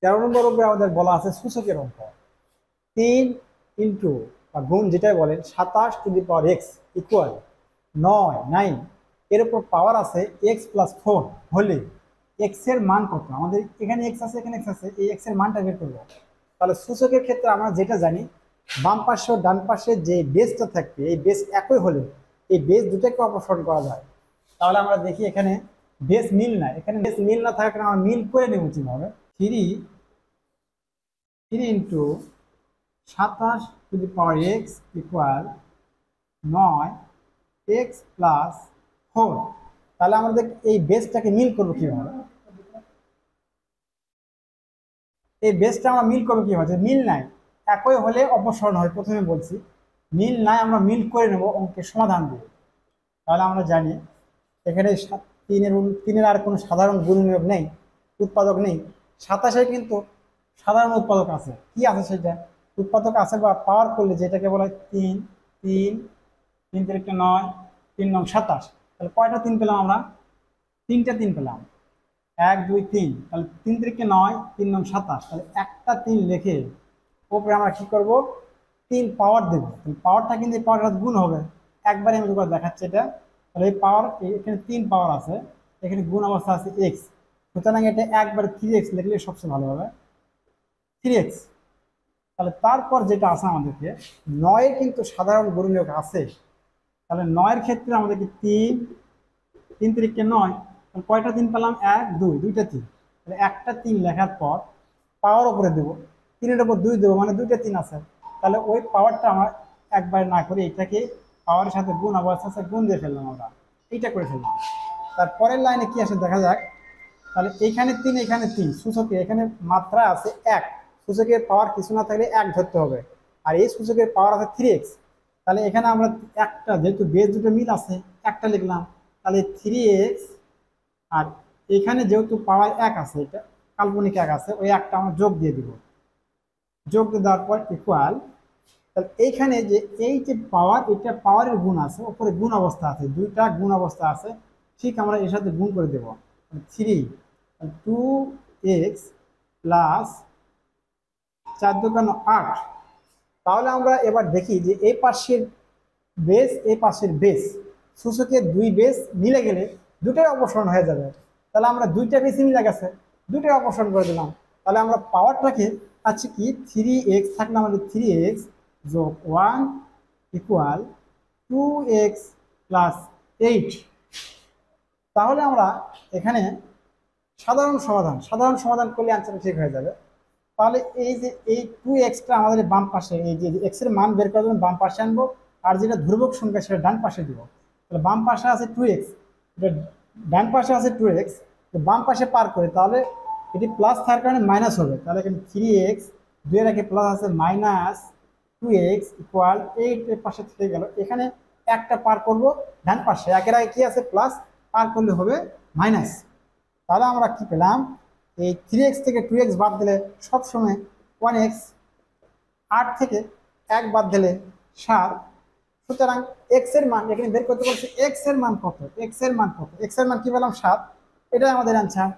13 নম্বর অঙ্কে আমাদের বলা আছে সূচকের অঙ্ক 3 ইন্টু বা গুণ যেটাই বলেন 27 to the power x equal 9 এর উপর পাওয়ার আছে x+4 হলে এক্স এর মান কত। আমাদের এখানে এক্স আছে, এখানে এক্স আছে, এই এক্স এর মানটা বের করবো। তাহলে সূচকের ক্ষেত্রে আমরা যেটা জানি বাম পাশে ও ডান পাশে যে বেসটা থাকবে এই বেস একই হলে এই বেস দুটাকে অপসারণ করা যায়। তাহলে আমরা দেখি এখানে বেস মিল নাই, এখানে বেস মিল না থাকার কারণে আমরা মিল করে নেব কিভাবে। 3 into 27 to the power x equal 9 x+4। তাহলে আমাদের এই বেসটাকে মিল করবো কিভাবে, এই বেসটা আমরা মিল করবো কিভাবে। মিল নাই, একই হলে অপসারণ হয়, প্রথমে বলছি মিল নাই, আমরা মিল করে নেব অঙ্কের সমাধান দিয়ে। তাহলে আমরা জানি এখানে তিনের আর কোনো সাধারণ গুণনীয়ক নেই, উৎপাদক নেই। 27 কিন্তু সাধারণ উৎপাদক আছে, কি আছে সেটা উৎপাদক আছে বা পাওয়ার করলে যেটাকে বলা হয় 3 3 3 3 9 3 9 27। তাহলে কয়টা 3 পেলাম আমরা, 3টা 3 পেলাম, 1 2 3। তাহলে 3 3 9 3 9 27। তাহলে একটা 3 লিখে ওপরে আমরা কি করব 3 পাওয়ার দেবো। পাওয়ারটা কিন্তু এই পাওয়ারটা গুণ হবে, একবারে আমি করে দেখাচ্ছি এটা। তাহলে এই পাওয়ার এখানে 3 পাওয়ার আছে, এখানে গুণ অবস্থা আছে এক্স, সুতরাং এটা একবারে 3x লিখলে সবচেয়ে ভালো হবে, 3x। তাহলে তারপর যেটা আছে আমাদেরকে 9 কিন্তু সাধারণ গুণনীয়ক আছে। তাহলে 9 এর ক্ষেত্রে আমাদেরকে 3 3 3 9। কয়টা 3 পেলাম, 1 2, দুইটা 3। তাহলে একটা 3 লেখার পর পাওয়ার উপরে দেবো, 3-এর উপর 2 দেবো, মানে দুইটা 3 আছে। তাহলে ওই পাওয়ারটা আমরা একবার না করে এটাকে পাওয়ারের সাথে গুণ অবস্থা আছে গুণ দিয়ে ফেললাম, আমরা এইটা করে ফেললাম। তারপরের লাইনে কি আসে দেখা যাক। তাহলে এইখানে 3 এখানে 3, সূচকে এখানে মাত্রা আছে 1, সূচকের পাওয়ার কিছু না থাকলে 1 ধরতে হবে, আর এই সূচকের পাওয়ার আছে 3x। তাহলে এখানে আমরা একটা, যেহেতু বেস দুটো মিল আছে, একটা লিখলাম। তাহলে 3x, আর এখানে যেহেতু পাওয়ার 1 আছে, এটা কাল্পনিক 1 আছে, ওই একটা আমরা যোগ দিয়ে দিব। যোগ দিয়ে দেওয়ার পর ইকুয়াল, তাহলে এইখানে যে এই যে পাওয়ার, এটা পাওয়ারের গুণ আছে, উপরে গুণ অবস্থা আছে, দুইটা গুণ অবস্থা আছে, ঠিক আমরা এর সাথে গুণ করে দেব। 3 2x প্লাস 4 2 8। তাহলে আমরা এবার দেখি যে এই পাশের বেস এই পাশের বেস, সূচকের দুই বেস মিলে গেলে দুটোই অপসারণ হয়ে যাবে। তাহলে আমরা দুইটা বেশি মিলে গেছে, দুটোই অপসারণ করে দিলাম। তাহলে আমরা পাওয়ারটাকে আছে কি 3x থাকলে আমাদের 3x যোগ 1 ইকুয়াল 2x প্লাস 8। তাহলে আমরা এখানে সাধারণ সমাধান করলে আনসার ঠিক হয়ে যাবে। তাহলে এই যে এই 2xটা আমাদের বাম পাশে, এই যে x এর মান বের করার জন্য বাম পাশে আনবো, আর যেটা ধ্রুবক সংখ্যা সেটা ডান পাশে দিব। তাহলে বাম পাশে আছে 2x, এটা ডান পাশে আছে 2x, বাম পাশে পার করে তাহলে এটি প্লাস থাকার কারণে মাইনাস হবে। তাহলে এখানে 3x, 2 এর আগে প্লাস আছে মাইনাস 2x ইকুয়াল 8 এর পাশে থেকে গেল। এখানে একটা পার করব ডান পাশে, একের আগে কি আছে প্লাস, পার করলে হবে মাইনাস। তাহলে আমরা কি পেলাম, এই 3x থেকে 2x বাদ দিলে সবসময় 1x, 8 থেকে 1 বাদ দিলে 7। সুতরাং x এর মান এখানে বের করতে বলছি, x এর মান কত, x এর মান কত, x এর মান কি পেলাম 7, এটাই আমাদের অ্যান্সার।